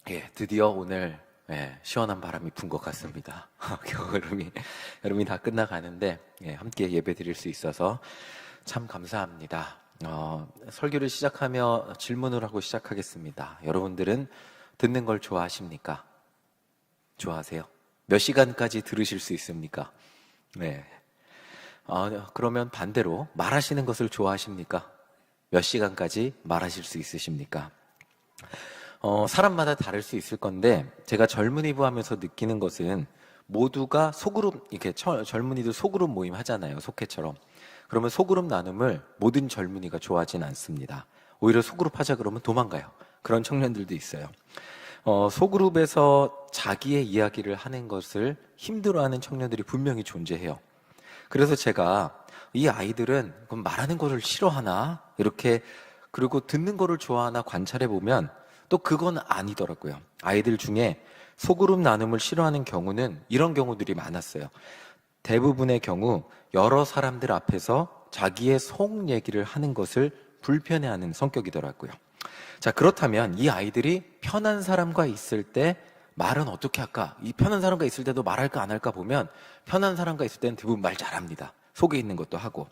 예, 드디어 오늘 시원한 바람이 분 것 같습니다. 여름이 다 끝나가는데 함께 예배 드릴 수 있어서 참 감사합니다. 설교를 시작하며 질문을 하고 시작하겠습니다. 여러분들은 듣는 걸 좋아하십니까? 좋아하세요? 몇 시간까지 들으실 수 있습니까? 네. 그러면 반대로 말하시는 것을 좋아하십니까? 몇 시간까지 말하실 수 있으십니까? 사람마다 다를 수 있을 건데 제가 젊은이부 하면서 느끼는 것은 모두가 소그룹, 이렇게 젊은이들 소그룹 모임 하잖아요. 속회처럼. 그러면 소그룹 나눔을 모든 젊은이가 좋아하진 않습니다. 오히려 소그룹 하자 그러면 도망가요. 그런 청년들도 있어요. 소그룹에서 자기의 이야기를 하는 것을 힘들어하는 청년들이 분명히 존재해요. 그래서 제가 이 아이들은 그럼 말하는 거를 싫어하나? 이렇게 그리고 듣는 거를 좋아하나 관찰해 보면 또 그건 아니더라고요. 아이들 중에 소그룹 나눔을 싫어하는 경우는 이런 경우들이 많았어요. 대부분의 경우 여러 사람들 앞에서 자기의 속 얘기를 하는 것을 불편해하는 성격이더라고요. 자, 그렇다면 이 아이들이 편한 사람과 있을 때 말은 어떻게 할까? 이 편한 사람과 있을 때도 말할까 안 할까 보면 편한 사람과 있을 때는 대부분 말 잘합니다. 속에 있는 것도 하고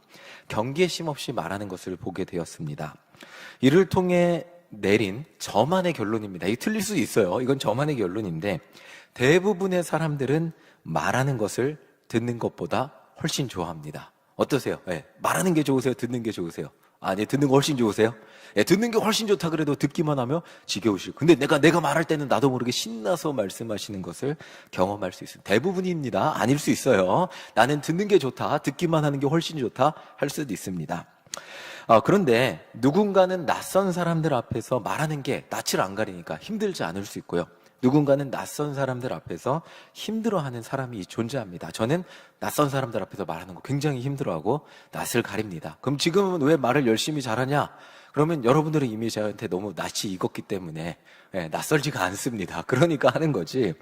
경계심 없이 말하는 것을 보게 되었습니다. 이를 통해 내린 저만의 결론입니다. 이 틀릴 수 있어요. 이건 저만의 결론인데 대부분의 사람들은 말하는 것을 듣는 것보다 훨씬 좋아합니다. 어떠세요? 말하는 게 좋으세요? 듣는 게 좋으세요? 아니, 듣는 거 훨씬 좋으세요? 듣는 게 훨씬 좋다 그래도 듣기만 하면 지겨우시고. 근데 내가 말할 때는 나도 모르게 신나서 말씀하시는 것을 경험할 수 있어요. 대부분입니다. 아닐 수 있어요. 나는 듣는 게 좋다, 듣기만 하는 게 훨씬 좋다 할 수도 있습니다. 그런데 누군가는 낯선 사람들 앞에서 말하는 게 낯을 안 가리니까 힘들지 않을 수 있고요. 누군가는 낯선 사람들 앞에서 힘들어하는 사람이 존재합니다. 저는 낯선 사람들 앞에서 말하는 거 굉장히 힘들어하고 낯을 가립니다. 그럼 지금은 왜 말을 열심히 잘하냐? 그러면 여러분들은 이미 저한테 너무 낯이 익었기 때문에 낯설지가 않습니다. 그러니까 하는 거지.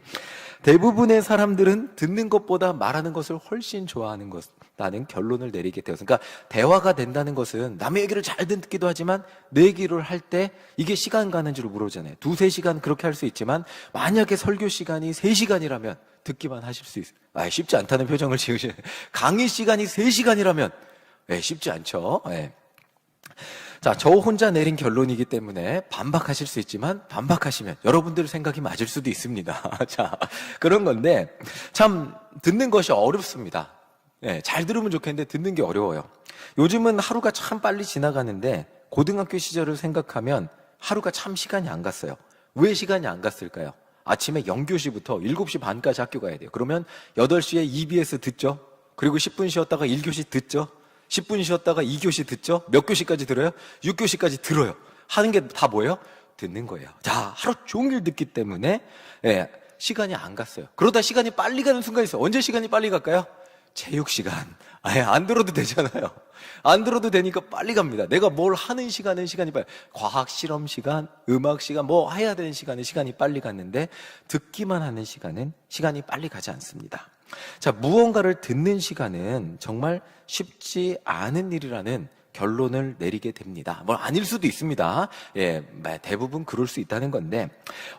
대부분의 사람들은 듣는 것보다 말하는 것을 훨씬 좋아하는 것이라는 결론을 내리게 되었어요. 그러니까 대화가 된다는 것은 남의 얘기를 잘 듣기도 하지만 내 얘기를 할 때 이게 시간 가는 줄 모르잖아요. 2-3시간 그렇게 할 수 있지만 만약에 설교 시간이 3시간이라면 듣기만 하실 수 있어요. 쉽지 않다는 표정을 지으시네요. 강의 시간이 3시간이라면 쉽지 않죠. 자, 저 혼자 내린 결론이기 때문에 반박하실 수 있지만 반박하시면 여러분들 생각이 맞을 수도 있습니다. 자, 그런 건데 참 듣는 것이 어렵습니다. 잘 들으면 좋겠는데 듣는 게 어려워요. 요즘은 하루가 참 빨리 지나가는데 고등학교 시절을 생각하면 하루가 참 시간이 안 갔어요. 왜 시간이 안 갔을까요? 아침에 0교시부터 7시 반까지 학교 가야 돼요. 그러면 8시에 EBS 듣죠? 그리고 10분 쉬었다가 1교시 듣죠? 10분 쉬었다가 2교시 듣죠? 몇 교시까지 들어요? 6교시까지 들어요. 하는 게 다 뭐예요? 듣는 거예요. 자, 하루 종일 듣기 때문에 시간이 안 갔어요. 그러다 시간이 빨리 가는 순간이 있어요. 언제 시간이 빨리 갈까요? 체육시간. 안 들어도 되잖아요. 안 들어도 되니까 빨리 갑니다. 내가 뭘 하는 시간은 시간이 빨리, 과학 실험 시간, 음악 시간, 뭐 해야 되는 시간은 시간이 빨리 갔는데 듣기만 하는 시간은 시간이 빨리 가지 않습니다. 자, 무언가를 듣는 시간은 정말 쉽지 않은 일이라는 결론을 내리게 됩니다. 뭐 아닐 수도 있습니다. 대부분 그럴 수 있다는 건데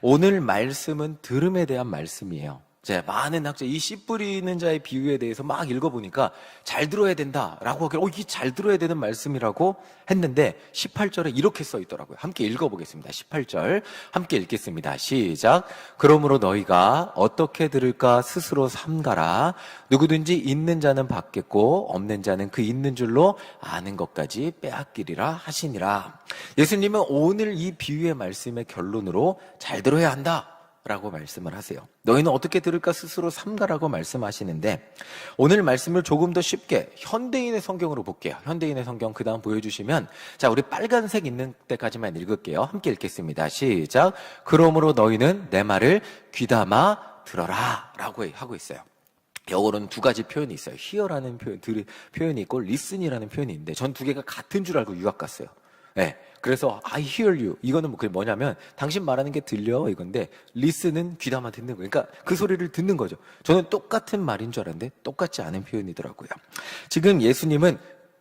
오늘 말씀은 들음에 대한 말씀이에요. 많은 학자, 이 씨 뿌리는 자의 비유에 대해서 막 읽어보니까 잘 들어야 된다라고 하길래 이게 잘 들어야 되는 말씀이라고 했는데 18절에 이렇게 써 있더라고요. 함께 읽어보겠습니다. 18절 함께 읽겠습니다. 시작. 그러므로 너희가 어떻게 들을까 스스로 삼가라. 누구든지 있는 자는 받겠고 없는 자는 그 있는 줄로 아는 것까지 빼앗기리라 하시니라. 예수님은 오늘 이 비유의 말씀의 결론으로 잘 들어야 한다 라고 말씀을 하세요. 너희는 어떻게 들을까 스스로 삼가라고 말씀하시는데 오늘 말씀을 조금 더 쉽게 현대인의 성경으로 볼게요. 현대인의 성경 그 다음 보여주시면 자, 우리 빨간색 있는 때까지만 읽을게요. 함께 읽겠습니다. 시작. 그러므로 너희는 내 말을 귀담아 들어라 라고 하고 있어요. 영어로는 2가지 표현이 있어요. hear라는 표현이 있고 listen이라는 표현이 있는데 전 2개가 같은 줄 알고 유학 갔어요. 그래서 I hear you 이거는 그게 뭐냐면 당신 말하는 게 들려 이건데 listen은 귀담아 듣는 거예요. 그러니까 그 소리를 듣는 거죠. 저는 똑같은 말인 줄 알았는데 똑같지 않은 표현이더라고요. 지금 예수님은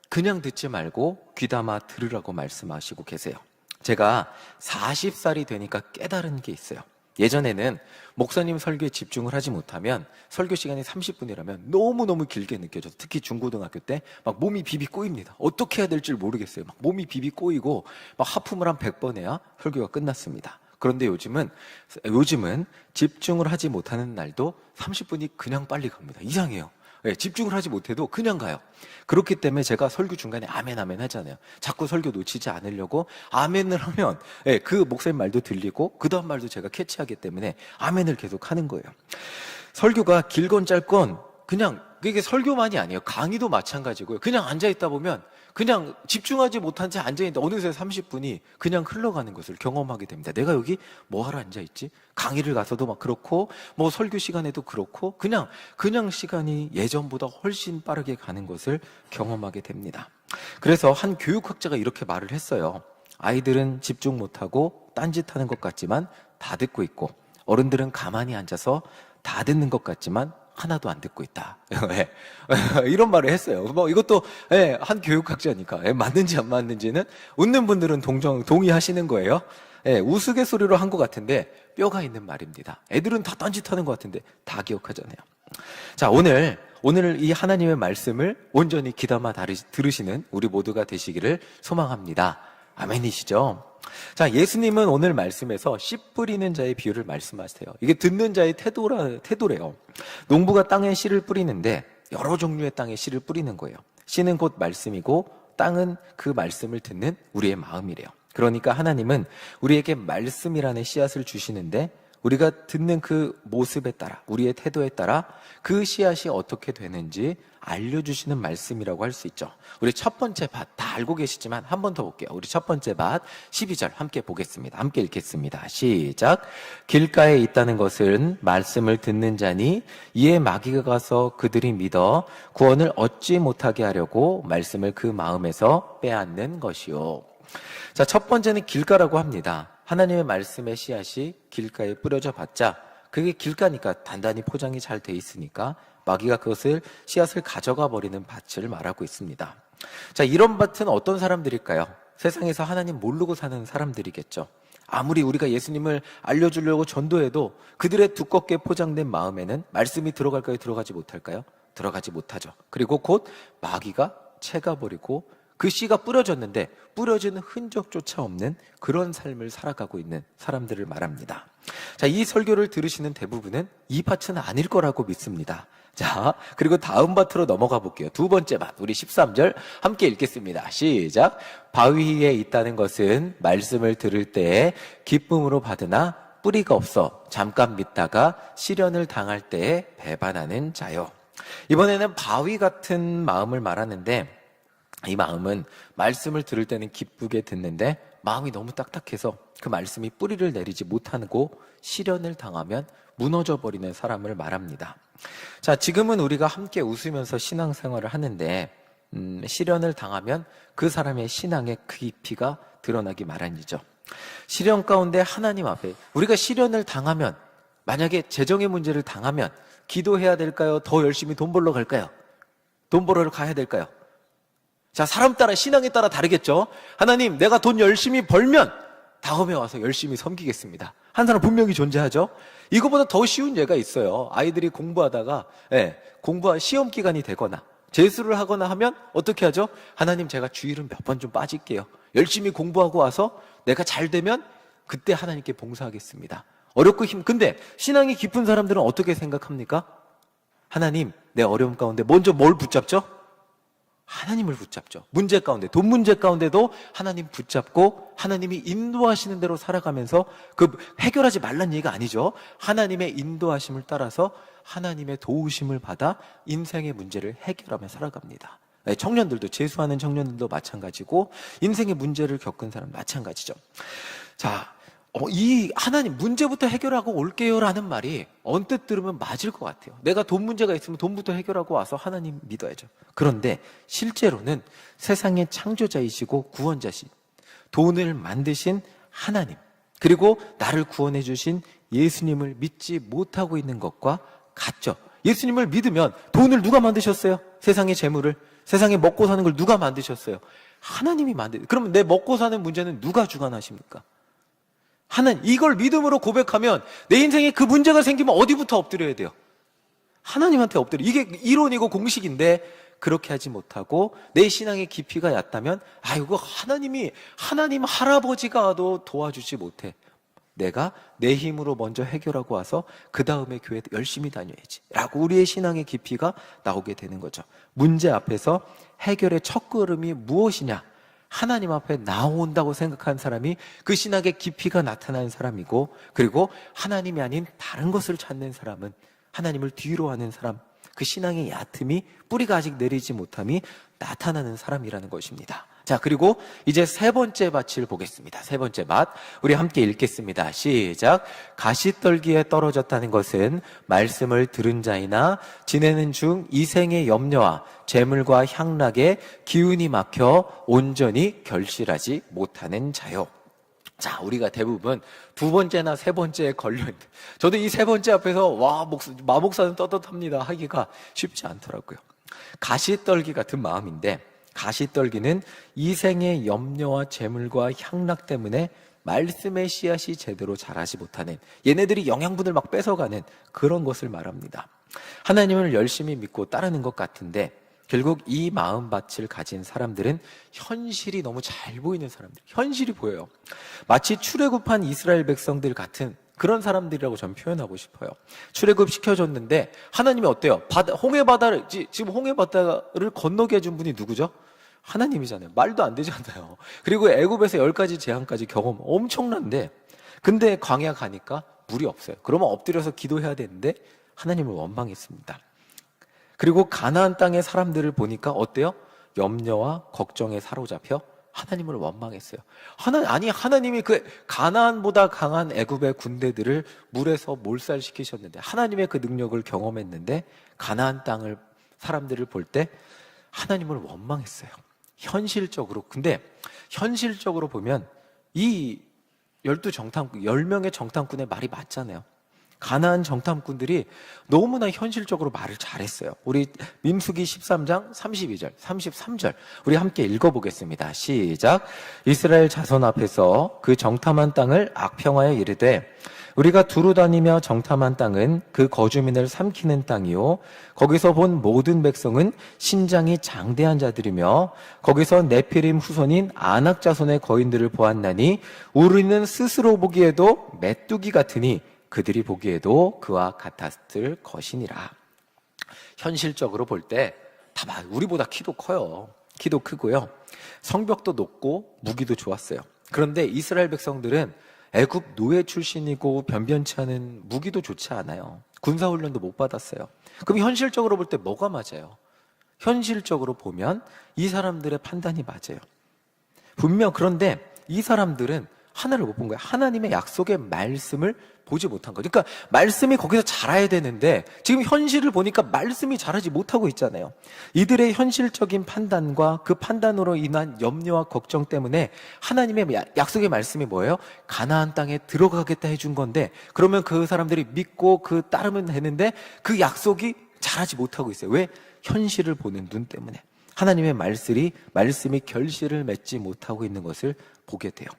그냥 듣지 말고 귀담아 들으라고 말씀하시고 계세요. 제가 40살이 되니까 깨달은 게 있어요. 예전에는 목사님 설교에 집중을 하지 못하면 설교 시간이 30분이라면 너무너무 길게 느껴져서 특히 중고등학교 때 막 몸이 비비 꼬입니다. 어떻게 해야 될지 모르겠어요. 막 몸이 비비 꼬이고 막 하품을 한 100번 해야 설교가 끝났습니다. 그런데 요즘은 집중을 하지 못하는 날도 30분이 그냥 빨리 갑니다. 이상해요. 네, 집중을 하지 못해도 그냥 가요. 그렇기 때문에 제가 설교 중간에 아멘 아멘 하잖아요. 자꾸 설교 놓치지 않으려고 아멘을 하면 그 목사님 말도 들리고 그 다음 말도 제가 캐치하기 때문에 아멘을 계속 하는 거예요. 설교가 길건 짧건 그냥 이게 설교만이 아니에요. 강의도 마찬가지고요. 그냥 앉아있다 보면 그냥 집중하지 못한 채 앉아있는데 어느새 30분이 그냥 흘러가는 것을 경험하게 됩니다. 내가 여기 뭐 하러 앉아있지? 강의를 가서도 막 그렇고 뭐 설교 시간에도 그렇고 그냥 시간이 예전보다 훨씬 빠르게 가는 것을 경험하게 됩니다. 그래서 한 교육학자가 이렇게 말을 했어요. 아이들은 집중 못하고 딴짓하는 것 같지만 다 듣고 있고 어른들은 가만히 앉아서 다 듣는 것 같지만 하나도 안 듣고 있다. 이런 말을 했어요. 뭐 이것도 한 교육학자니까 맞는지 안 맞는지는 웃는 분들은 동의하시는 거예요. 우스갯소리로 한 것 같은데 뼈가 있는 말입니다. 애들은 다 딴짓하는 것 같은데 다 기억하잖아요. 자, 오늘 이 하나님의 말씀을 온전히 귀담아 들으시는 우리 모두가 되시기를 소망합니다. 아멘이시죠? 자, 예수님은 오늘 말씀에서 씨 뿌리는 자의 비유를 말씀하세요. 이게 듣는 자의 태도래요. 농부가 땅에 씨를 뿌리는데 여러 종류의 땅에 씨를 뿌리는 거예요. 씨는 곧 말씀이고 땅은 그 말씀을 듣는 우리의 마음이래요. 그러니까 하나님은 우리에게 말씀이라는 씨앗을 주시는데 우리가 듣는 그 모습에 따라, 우리의 태도에 따라 그 씨앗이 어떻게 되는지 알려주시는 말씀이라고 할 수 있죠. 우리 첫 번째 밭 다 알고 계시지만 한 번 더 볼게요. 우리 첫 번째 밭 12절 함께 보겠습니다. 함께 읽겠습니다. 시작. 길가에 있다는 것은 말씀을 듣는 자니 이에 마귀가 가서 그들이 믿어 구원을 얻지 못하게 하려고 말씀을 그 마음에서 빼앗는 것이요. 자, 첫 번째는 길가라고 합니다. 하나님의 말씀의 씨앗이 길가에 뿌려져 봤자 그게 길가니까 단단히 포장이 잘 돼 있으니까 마귀가 그것을 씨앗을 가져가 버리는 밭을 말하고 있습니다. 자, 이런 밭은 어떤 사람들일까요? 세상에서 하나님 모르고 사는 사람들이겠죠. 아무리 우리가 예수님을 알려주려고 전도해도 그들의 두껍게 포장된 마음에는 말씀이 들어갈까요? 들어가지 못할까요? 들어가지 못하죠. 그리고 곧 마귀가 채가버리고 그 씨가 뿌려졌는데 뿌려지는 흔적조차 없는 그런 삶을 살아가고 있는 사람들을 말합니다. 자, 이 설교를 들으시는 대부분은 이 밭은 아닐 거라고 믿습니다. 자, 그리고 다음 밭으로 넘어가 볼게요. 두 번째 밭, 우리 13절 함께 읽겠습니다. 시작. 바위에 있다는 것은 말씀을 들을 때에 기쁨으로 받으나 뿌리가 없어 잠깐 믿다가 시련을 당할 때에 배반하는 자요. 이번에는 바위 같은 마음을 말하는데 이 마음은 말씀을 들을 때는 기쁘게 듣는데 마음이 너무 딱딱해서 그 말씀이 뿌리를 내리지 못하고 시련을 당하면 무너져 버리는 사람을 말합니다. 자, 지금은 우리가 함께 웃으면서 신앙생활을 하는데 시련을 당하면 그 사람의 신앙의 깊이가 드러나기 마련이죠. 시련 가운데 하나님 앞에 우리가 시련을 당하면 만약에 재정의 문제를 당하면 기도해야 될까요? 더 열심히 돈 벌러 갈까요? 돈 벌러 가야 될까요? 자, 사람 따라 신앙에 따라 다르겠죠. 하나님, 내가 돈 열심히 벌면 다음에 와서 열심히 섬기겠습니다. 한 사람 분명히 존재하죠. 이거보다 더 쉬운 예가 있어요. 아이들이 공부하다가 시험 기간이 되거나 재수를 하거나 하면 어떻게 하죠? 하나님, 제가 주일은 몇 번 좀 빠질게요. 열심히 공부하고 와서 내가 잘 되면 그때 하나님께 봉사하겠습니다. 어렵고 근데 신앙이 깊은 사람들은 어떻게 생각합니까? 하나님, 내 어려움 가운데 먼저 뭘 붙잡죠? 하나님을 붙잡죠. 문제 가운데, 돈 문제 가운데도 하나님 붙잡고 하나님이 인도하시는 대로 살아가면서 그 해결하지 말란 얘기가 아니죠. 하나님의 인도하심을 따라서 하나님의 도우심을 받아 인생의 문제를 해결하며 살아갑니다. 청년들도, 재수하는 청년들도 마찬가지고 인생의 문제를 겪은 사람 마찬가지죠. 자, 이 하나님 문제부터 해결하고 올게요라는 말이 언뜻 들으면 맞을 것 같아요. 내가 돈 문제가 있으면 돈부터 해결하고 와서 하나님 믿어야죠. 그런데 실제로는 세상의 창조자이시고 구원자신, 돈을 만드신 하나님, 그리고 나를 구원해 주신 예수님을 믿지 못하고 있는 것과 같죠. 예수님을 믿으면 돈을 누가 만드셨어요? 세상의 재물을, 세상에 먹고 사는 걸 누가 만드셨어요? 하나님이 그러면 내 먹고 사는 문제는 누가 주관하십니까? 이걸 믿음으로 고백하면 내 인생에 그 문제가 생기면 어디부터 엎드려야 돼요? 하나님한테 엎드려. 이게 이론이고 공식인데 그렇게 하지 못하고 내 신앙의 깊이가 얕다면 이거 하나님 할아버지가 도와주지 못해. 내가 내 힘으로 먼저 해결하고 와서 그 다음에 교회 열심히 다녀야지 라고 우리의 신앙의 깊이가 나오게 되는 거죠. 문제 앞에서 해결의 첫 걸음이 무엇이냐? 하나님 앞에 나온다고 생각하는 사람이 그 신학의 깊이가 나타나는 사람이고, 그리고 하나님이 아닌 다른 것을 찾는 사람은 하나님을 뒤로 하는 사람, 그 신앙의 얕음이, 뿌리가 아직 내리지 못함이 나타나는 사람이라는 것입니다. 자, 그리고 이제 세 번째 밭을 보겠습니다. 세 번째 밭, 우리 함께 읽겠습니다. 시작. 가시떨기에 떨어졌다는 것은 말씀을 들은 자이나 지내는 중 이생의 염려와 재물과 향락에 기운이 막혀 온전히 결실하지 못하는 자요. 자, 우리가 대부분 두 번째나 세 번째에 걸려있는데, 저도 이 세 번째 앞에서 마목사는 떳떳합니다 하기가 쉽지 않더라고요. 가시떨기 같은 마음인데, 가시떨기는 이생의 염려와 재물과 향락 때문에 말씀의 씨앗이 제대로 자라지 못하는, 얘네들이 영양분을 막 뺏어가는 그런 것을 말합니다. 하나님을 열심히 믿고 따르는 것 같은데 결국 이 마음밭을 가진 사람들은 현실이 너무 잘 보이는 사람들, 현실이 보여요. 마치 출애굽한 이스라엘 백성들 같은 그런 사람들이라고 저는 표현하고 싶어요. 출애굽 시켜줬는데 하나님이 어때요? 지금 홍해바다를 건너게 해준 분이 누구죠? 하나님이잖아요. 말도 안 되잖아요. 그리고 애굽에서 10가지 재앙까지 경험 엄청난데, 근데 광야 가니까 물이 없어요. 그러면 엎드려서 기도해야 되는데 하나님을 원망했습니다. 그리고 가나안 땅의 사람들을 보니까 어때요? 염려와 걱정에 사로잡혀 하나님을 원망했어요. 하나님이 그 가나안보다 강한 애굽의 군대들을 물에서 몰살시키셨는데, 하나님의 그 능력을 경험했는데 가나안 땅을 사람들을 볼 때 하나님을 원망했어요. 현실적으로. 근데 현실적으로 보면 이 10명의 정탐꾼의 말이 맞잖아요. 가나안 정탐꾼들이 너무나 현실적으로 말을 잘했어요. 우리 민수기 13장 32절, 33절 우리 함께 읽어보겠습니다. 시작. 이스라엘 자손 앞에서 그 정탐한 땅을 악평하여 이르되 우리가 두루 다니며 정탐한 땅은 그 거주민을 삼키는 땅이요 거기서 본 모든 백성은 신장이 장대한 자들이며 거기서 네피림 후손인 아낙 자손의 거인들을 보았나니 우리는 스스로 보기에도 메뚜기 같으니 그들이 보기에도 그와 같았을 것이니라. 현실적으로 볼 때 다 우리보다 키도 커요. 키도 크고요. 성벽도 높고 무기도 좋았어요. 그런데 이스라엘 백성들은 애굽 노예 출신이고 변변치 않은 무기도 좋지 않아요. 군사훈련도 못 받았어요. 그럼 현실적으로 볼 때 뭐가 맞아요? 현실적으로 보면 이 사람들의 판단이 맞아요. 그런데 이 사람들은 하나를 못 본 거예요. 하나님의 약속의 말씀을 보지 못한 거죠. 그러니까 말씀이 거기서 자라야 되는데 지금 현실을 보니까 말씀이 자라지 못하고 있잖아요. 이들의 현실적인 판단과 그 판단으로 인한 염려와 걱정 때문에 하나님의 약속의 말씀이 뭐예요? 가나안 땅에 들어가겠다 해준 건데, 그러면 그 사람들이 믿고 그 따르면 되는데 그 약속이 자라지 못하고 있어요. 왜? 현실을 보는 눈 때문에. 하나님의 말씀이 결실을 맺지 못하고 있는 것을 보게 돼요.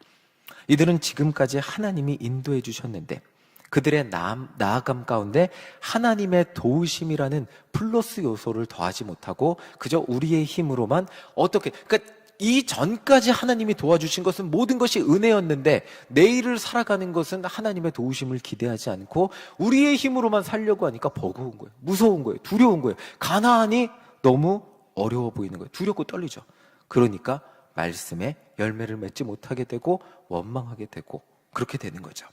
이들은 지금까지 하나님이 인도해 주셨는데 그들의 나아감 가운데 하나님의 도우심이라는 플러스 요소를 더하지 못하고 그저 우리의 힘으로만 그러니까 이전까지 하나님이 도와주신 것은 모든 것이 은혜였는데 내일을 살아가는 것은 하나님의 도우심을 기대하지 않고 우리의 힘으로만 살려고 하니까 버거운 거예요. 무서운 거예요. 두려운 거예요. 가나안이 너무 어려워 보이는 거예요. 두렵고 떨리죠. 그러니까 말씀에 열매를 맺지 못하게 되고 원망하게 되고 그렇게 되는 거죠.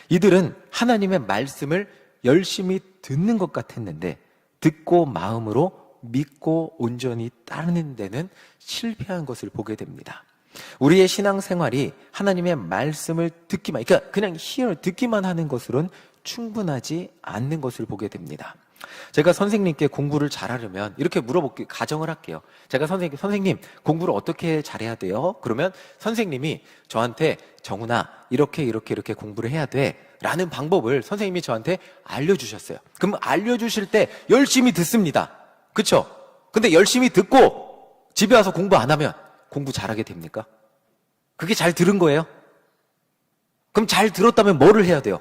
이들은 하나님의 말씀을 열심히 듣는 것 같았는데 듣고 마음으로 믿고 온전히 따르는 데는 실패한 것을 보게 됩니다. 우리의 신앙생활이 하나님의 말씀을 그러니까 그냥 듣기만 하는 것으로는 충분하지 않는 것을 보게 됩니다. 제가 선생님께 공부를 잘하려면 이렇게 가정을 할게요. 제가 선생님 공부를 어떻게 잘해야 돼요? 그러면 선생님이 저한테 정훈아 이렇게 공부를 해야 돼 라는 방법을 선생님이 저한테 알려주셨어요. 그럼 알려주실 때 열심히 듣습니다. 그쵸? 근데 열심히 듣고 집에 와서 공부 안 하면 공부 잘하게 됩니까? 그게 잘 들은 거예요? 그럼 잘 들었다면 뭐를 해야 돼요?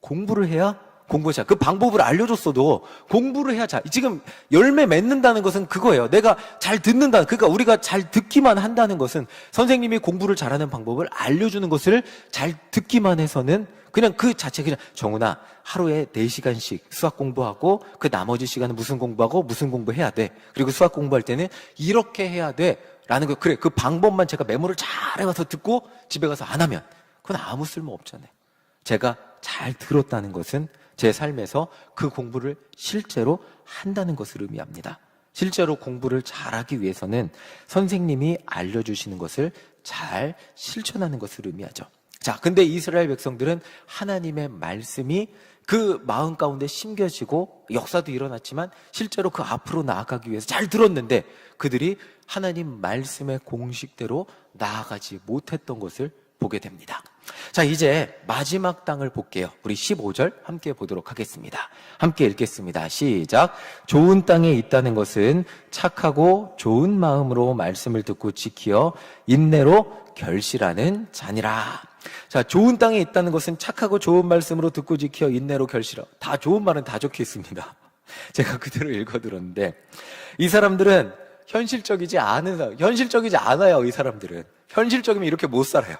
공부를 해야 공부자. 그 방법을 알려줬어도 공부를 해야 잘. 지금 열매 맺는다는 것은 그거예요. 내가 잘 듣는다. 그러니까 우리가 잘 듣기만 한다는 것은 선생님이 공부를 잘하는 방법을 알려주는 것을 잘 듣기만 해서는 그냥 그 자체 그냥 정훈아 하루에 4시간씩 수학 공부하고 그 나머지 시간은 무슨 공부하고 무슨 공부해야 돼. 그리고 수학 공부할 때는 이렇게 해야 돼. 라는 거. 그래. 그 방법만 제가 메모를 잘 해와서 듣고 집에 가서 안 하면 그건 아무 쓸모 없잖아요. 제가 잘 들었다는 것은 제 삶에서 그 공부를 실제로 한다는 것을 의미합니다. 실제로 공부를 잘하기 위해서는 선생님이 알려주시는 것을 잘 실천하는 것을 의미하죠. 자, 근데 이스라엘 백성들은 하나님의 말씀이 그 마음 가운데 심겨지고 역사도 일어났지만 실제로 그 앞으로 나아가기 위해서 잘 들었는데 그들이 하나님 말씀의 공식대로 나아가지 못했던 것을 보게 됩니다. 자, 이제 마지막 땅을 볼게요. 우리 15절 함께 보도록 하겠습니다. 함께 읽겠습니다. 시작. 좋은 땅에 있다는 것은 착하고 좋은 마음으로 말씀을 듣고 지키어 인내로 결실하는 자니라. 자, 좋은 땅에 있다는 것은 착하고 좋은 말씀으로 듣고 지키어 인내로 결실하. 다 좋은 말은 다 적혀 있습니다. 제가 그대로 읽어들었는데 이 사람들은 현실적이지 않아요. 이 사람들은 현실적이면 이렇게 못 살아요.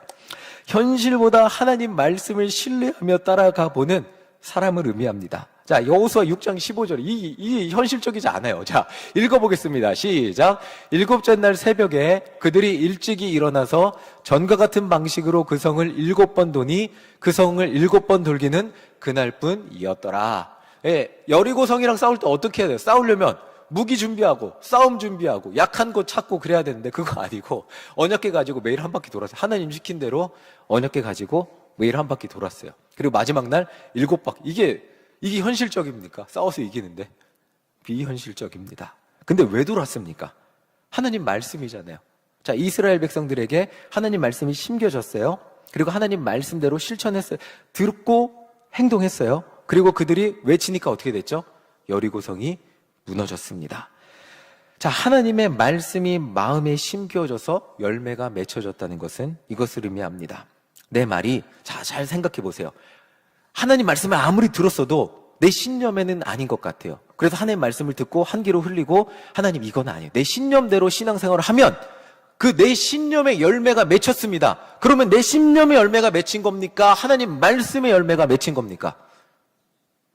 현실보다 하나님 말씀을 신뢰하며 따라가 보는 사람을 의미합니다. 자, 여호수아 6장 15절. 이 현실적이지 않아요. 자, 읽어보겠습니다. 시작. 7째 날 새벽에 그들이 일찍이 일어나서 전과 같은 방식으로 그 성을 7번 도니 그 성을 7번 돌기는 그날뿐이었더라. 예, 여리고 성이랑 싸울 때 어떻게 해야 돼요? 싸우려면 무기 준비하고 싸움 준비하고 약한 곳 찾고 그래야 되는데 그거 아니고 언약궤 가지고 매일 한 바퀴 돌았어요. 하나님 시킨 대로 언약궤 가지고 매일 한 바퀴 돌았어요. 그리고 마지막 날 7바퀴. 이게 현실적입니까? 싸워서 이기는데 비현실적입니다. 근데 왜 돌았습니까? 하나님 말씀이잖아요. 자, 이스라엘 백성들에게 하나님 말씀이 심겨졌어요. 그리고 하나님 말씀대로 실천했어요. 듣고 행동했어요. 그리고 그들이 외치니까 어떻게 됐죠? 여리고성이 무너졌습니다. 자, 하나님의 말씀이 마음에 심겨져서 열매가 맺혀졌다는 것은 이것을 의미합니다. 내 말이, 자, 잘 생각해 보세요. 하나님 말씀을 아무리 들었어도 내 신념에는 아닌 것 같아요. 그래서 하나님 말씀을 듣고 한 귀로 흘리고 하나님 이건 아니에요. 내 신념대로 신앙생활을 하면 그 내 신념의 열매가 맺혔습니다. 그러면 내 신념의 열매가 맺힌 겁니까? 하나님 말씀의 열매가 맺힌 겁니까?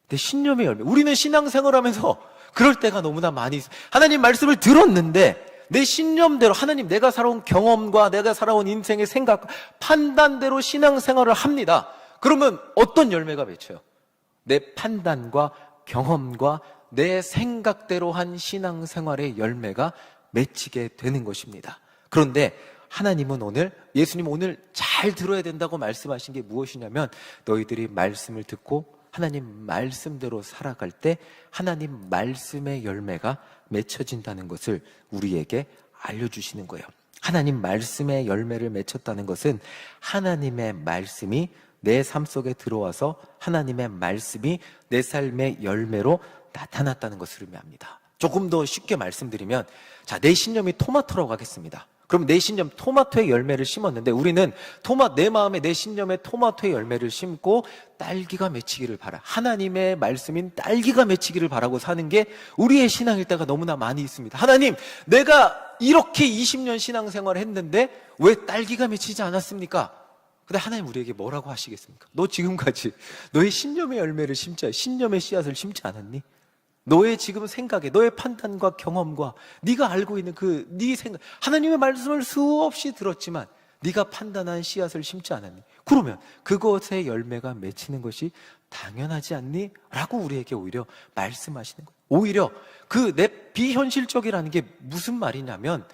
내 신념의 열매. 우리는 신앙생활하면서 그럴 때가 너무나 많이 있어요. 하나님 말씀을 들었는데 내 신념대로 하나님 내가 살아온 경험과 내가 살아온 인생의 생각, 판단대로 신앙생활을 합니다. 그러면 어떤 열매가 맺혀요? 내 판단과 경험과 내 생각대로 한 신앙생활의 열매가 맺히게 되는 것입니다. 그런데 하나님은 오늘, 예수님은 오늘 잘 들어야 된다고 말씀하신 게 무엇이냐면 너희들이 말씀을 듣고 하나님 말씀대로 살아갈 때 하나님 말씀의 열매가 맺혀진다는 것을 우리에게 알려주시는 거예요. 하나님 말씀의 열매를 맺혔다는 것은 하나님의 말씀이 내 삶 속에 들어와서 하나님의 말씀이 내 삶의 열매로 나타났다는 것을 의미합니다. 조금 더 쉽게 말씀드리면, 자, 내 신념이 토마토라고 하겠습니다. 그럼 내 신념 토마토의 열매를 심었는데 우리는 내 마음에 내 신념에 토마토의 열매를 심고 딸기가 맺히기를 바라. 하나님의 말씀인 딸기가 맺히기를 바라고 사는 게 우리의 신앙일 때가 너무나 많이 있습니다. 하나님, 내가 이렇게 20년 신앙생활을 했는데 왜 딸기가 맺히지 않았습니까? 근데 하나님 우리에게 뭐라고 하시겠습니까? 너 지금까지 너의 신념의 열매를 신념의 씨앗을 심지 않았니? 너의 지금 생각에, 너의 판단과 경험과 네가 알고 있는 네 생각, 하나님의 말씀을 수없이 들었지만 네가 판단한 씨앗을 심지 않았니? 그러면 그것의 열매가 맺히는 것이 당연하지 않니? 라고 우리에게 오히려 말씀하시는 거예요. 오히려 내 비현실적이라는 게 무슨 말이냐면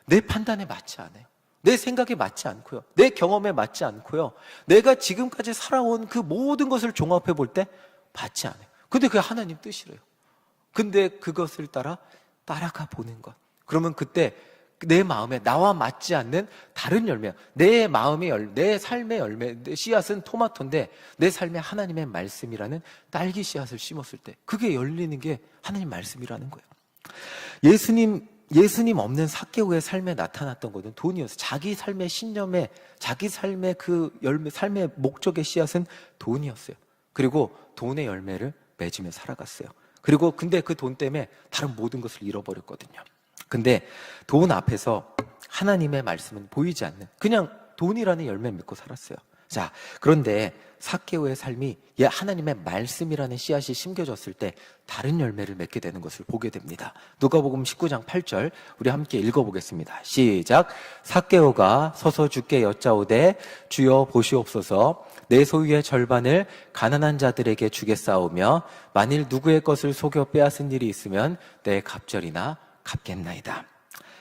내 판단에 맞지 않아요. 내 생각에 맞지 않고요. 내 경험에 맞지 않고요. 내가 지금까지 살아온 그 모든 것을 종합해 볼 때 맞지 않아요. 근데 그게 하나님 뜻이래요. 근데 그것을 따라가 보는 것. 그러면 그때 내 마음에 나와 맞지 않는 다른 열매, 내 삶의 열매, 내 씨앗은 토마토인데 내 삶에 하나님의 말씀이라는 딸기 씨앗을 심었을 때 그게 열리는 게 하나님 말씀이라는 거예요. 예수님 예수님 없는 삭개오의 삶에 나타났던 것은 돈이었어요. 자기 삶의 신념에, 자기 삶의 그 열매, 삶의 목적의 씨앗은 돈이었어요. 그리고 돈의 열매를 맺으며 살아갔어요. 그리고 근데 그 돈 때문에 다른 모든 것을 잃어버렸거든요. 근데 돈 앞에서 하나님의 말씀은 보이지 않는, 그냥 돈이라는 열매 믿고 살았어요. 자, 그런데 삭개오의 삶이 하나님의 말씀이라는 씨앗이 심겨졌을 때 다른 열매를 맺게 되는 것을 보게 됩니다. 누가복음 19장 8절 우리 함께 읽어보겠습니다. 시작. 삭개오가 서서 주께 여짜오되 주여 보시옵소서, 내 소유의 절반을 가난한 자들에게 주겠사오며 만일 누구의 것을 속여 빼앗은 일이 있으면 내 갑절이나 갚겠나이다.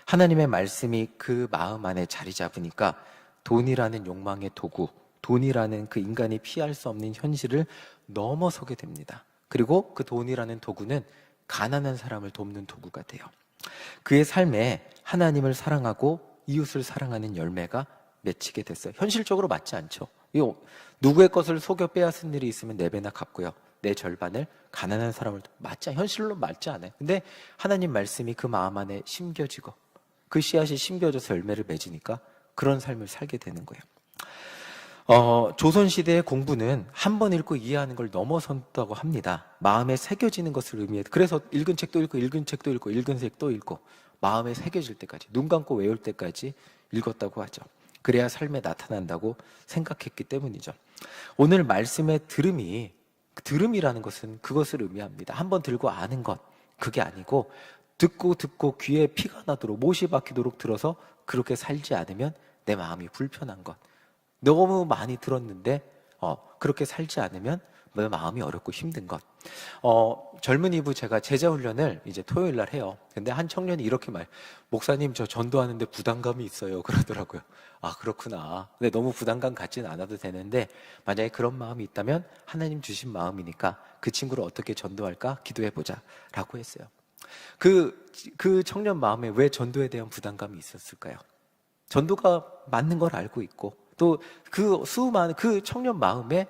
하나님의 말씀이 그 마음 안에 자리 잡으니까 돈이라는 욕망의 도구, 돈이라는 그 인간이 피할 수 없는 현실을 넘어서게 됩니다. 그리고 그 돈이라는 도구는 가난한 사람을 돕는 도구가 돼요. 그의 삶에 하나님을 사랑하고 이웃을 사랑하는 열매가 맺히게 됐어요. 현실적으로 맞지 않죠. 누구의 것을 속여 빼앗은 일이 있으면 네 배나 갚고요, 내 절반을 가난한 사람을 현실로 맞지 않아요. 근데 하나님 말씀이 그 마음 안에 심겨지고 그 씨앗이 심겨져서 열매를 맺으니까 그런 삶을 살게 되는 거예요. 조선시대의 공부는 한 번 읽고 이해하는 걸 넘어선다고 합니다. 마음에 새겨지는 것을 의미해요. 그래서 읽은 책도 읽고 읽은 책도 읽고 읽은 책도 읽고 마음에 새겨질 때까지, 눈 감고 외울 때까지 읽었다고 하죠. 그래야 삶에 나타난다고 생각했기 때문이죠. 오늘 말씀의 들음이라는 것은 그것을 의미합니다. 한 번 들고 아는 것, 그게 아니고 듣고 귀에 피가 나도록, 못이 박히도록 들어서 그렇게 살지 않으면 내 마음이 불편한 것. 너무 많이 들었는데 그렇게 살지 않으면 내 마음이 어렵고 힘든 것. 젊은이부 제가 제자훈련을 이제 토요일 날 해요. 근데 한 청년이 이렇게 목사님 저 전도하는데 부담감이 있어요, 그러더라고요. 아, 그렇구나. 근데 너무 부담감 갖지는 않아도 되는데 만약에 그런 마음이 있다면 하나님 주신 마음이니까 그 친구를 어떻게 전도할까 기도해보자 라고 했어요. 그 청년 마음에 왜 전도에 대한 부담감이 있었을까요? 전도가 맞는 걸 알고 있고 또 그 청년 마음에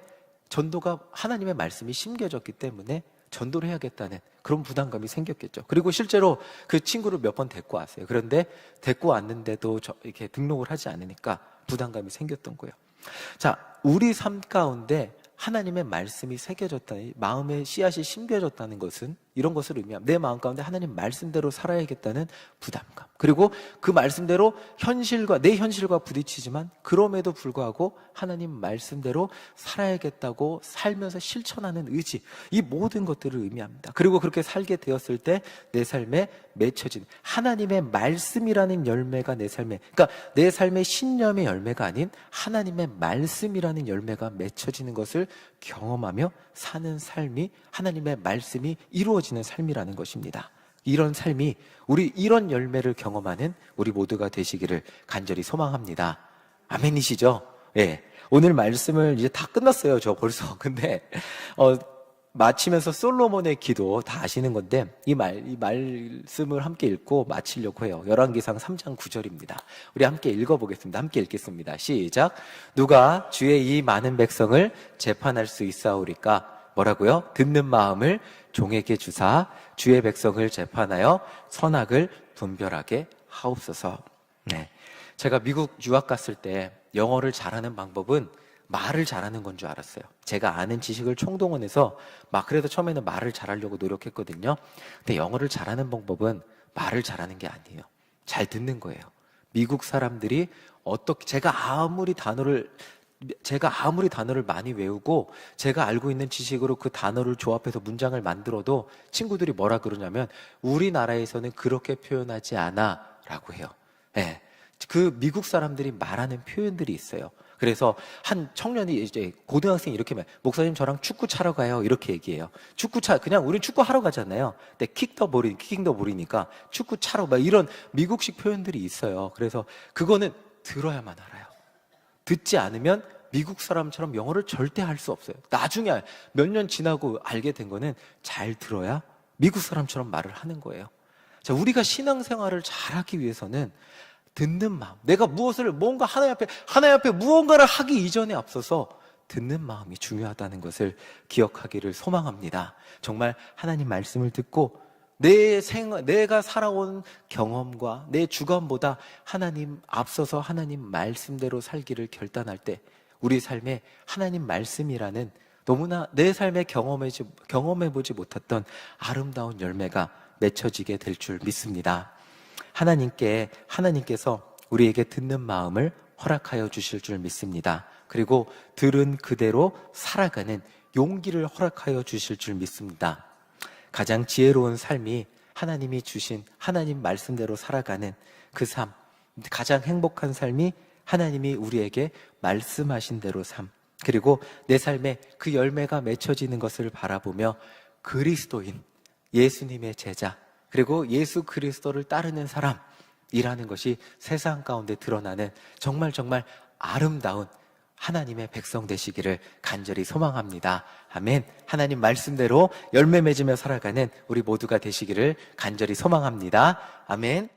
전도가 하나님의 말씀이 심겨졌기 때문에 전도를 해야겠다는 그런 부담감이 생겼겠죠. 그리고 실제로 그 친구를 몇 번 데리고 왔어요. 그런데 데리고 왔는데도 이렇게 등록을 하지 않으니까 부담감이 생겼던 거예요. 자, 우리 삶 가운데 하나님의 말씀이 새겨졌다니, 마음의 씨앗이 심겨졌다는 것은 이런 것을 의미합니다. 내 마음 가운데 하나님 말씀대로 살아야겠다는 부담감, 그리고 그 말씀대로 내 현실과 부딪히지만 그럼에도 불구하고 하나님 말씀대로 살아야겠다고 살면서 실천하는 의지, 이 모든 것들을 의미합니다. 그리고 그렇게 살게 되었을 때 내 삶에 맺혀진 하나님의 말씀이라는 열매가 그러니까 내 삶의 신념의 열매가 아닌 하나님의 말씀이라는 열매가 맺혀지는 것을 경험하며 사는 삶이 하나님의 말씀이 이루어지는 삶이라는 것입니다. 이런 삶이 이런 열매를 경험하는 우리 모두가 되시기를 간절히 소망합니다. 아멘이시죠? 예. 오늘 말씀을 이제 다 끝났어요, 저 벌써. 근데 마치면서 솔로몬의 기도 다 아시는 건데 이 말씀을 함께 읽고 마치려고 해요. 열왕기상 3장 9절입니다. 우리 함께 읽어보겠습니다. 함께 읽겠습니다. 시작. 누가 주의 이 많은 백성을 재판할 수 있사오리까? 뭐라고요? 듣는 마음을 종에게 주사 주의 백성을 재판하여 선악을 분별하게 하옵소서. 네. 제가 미국 유학 갔을 때 영어를 잘하는 방법은 말을 잘하는 건 줄 알았어요. 제가 아는 지식을 총동원해서 그래도 처음에는 말을 잘하려고 노력했거든요. 근데 영어를 잘하는 방법은 말을 잘하는 게 아니에요. 잘 듣는 거예요. 미국 사람들이 제가 아무리 단어를 많이 외우고 제가 알고 있는 지식으로 그 단어를 조합해서 문장을 만들어도 친구들이 뭐라 그러냐면 우리나라에서는 그렇게 표현하지 않아 라고 해요. 네. 그 미국 사람들이 말하는 표현들이 있어요. 그래서 한 청년이 이제 고등학생이 이렇게 목사님 저랑 축구 차러 가요 이렇게 얘기해요. 그냥 우린 축구 하러 가잖아요. 근데 키킹 더 볼이니까 축구 차러 이런 미국식 표현들이 있어요. 그래서 그거는 들어야만 알아요. 듣지 않으면 미국 사람처럼 영어를 절대 할 수 없어요. 나중에 몇 년 지나고 알게 된 거는 잘 들어야 미국 사람처럼 말을 하는 거예요. 자, 우리가 신앙생활을 잘하기 위해서는 듣는 마음, 내가 뭔가 하나님 앞에 무언가를 하기 이전에 앞서서 듣는 마음이 중요하다는 것을 기억하기를 소망합니다. 정말 하나님 말씀을 듣고 내가 살아온 경험과 내 주관보다 하나님 앞서서 하나님 말씀대로 살기를 결단할 때 우리 삶에 하나님 말씀이라는 너무나 내 삶에 경험해보지 못했던 아름다운 열매가 맺혀지게 될 줄 믿습니다. 하나님께서 우리에게 듣는 마음을 허락하여 주실 줄 믿습니다. 그리고 들은 그대로 살아가는 용기를 허락하여 주실 줄 믿습니다. 가장 지혜로운 삶이 하나님이 주신 하나님 말씀대로 살아가는 그 삶, 가장 행복한 삶이 하나님이 우리에게 말씀하신 대로 삶, 그리고 내 삶에 그 열매가 맺혀지는 것을 바라보며 그리스도인, 예수님의 제자, 그리고 예수 그리스도를 따르는 사람이라는 것이 세상 가운데 드러나는 정말 아름다운 하나님의 백성 되시기를 간절히 소망합니다. 아멘. 하나님 말씀대로 열매 맺으며 살아가는 우리 모두가 되시기를 간절히 소망합니다. 아멘.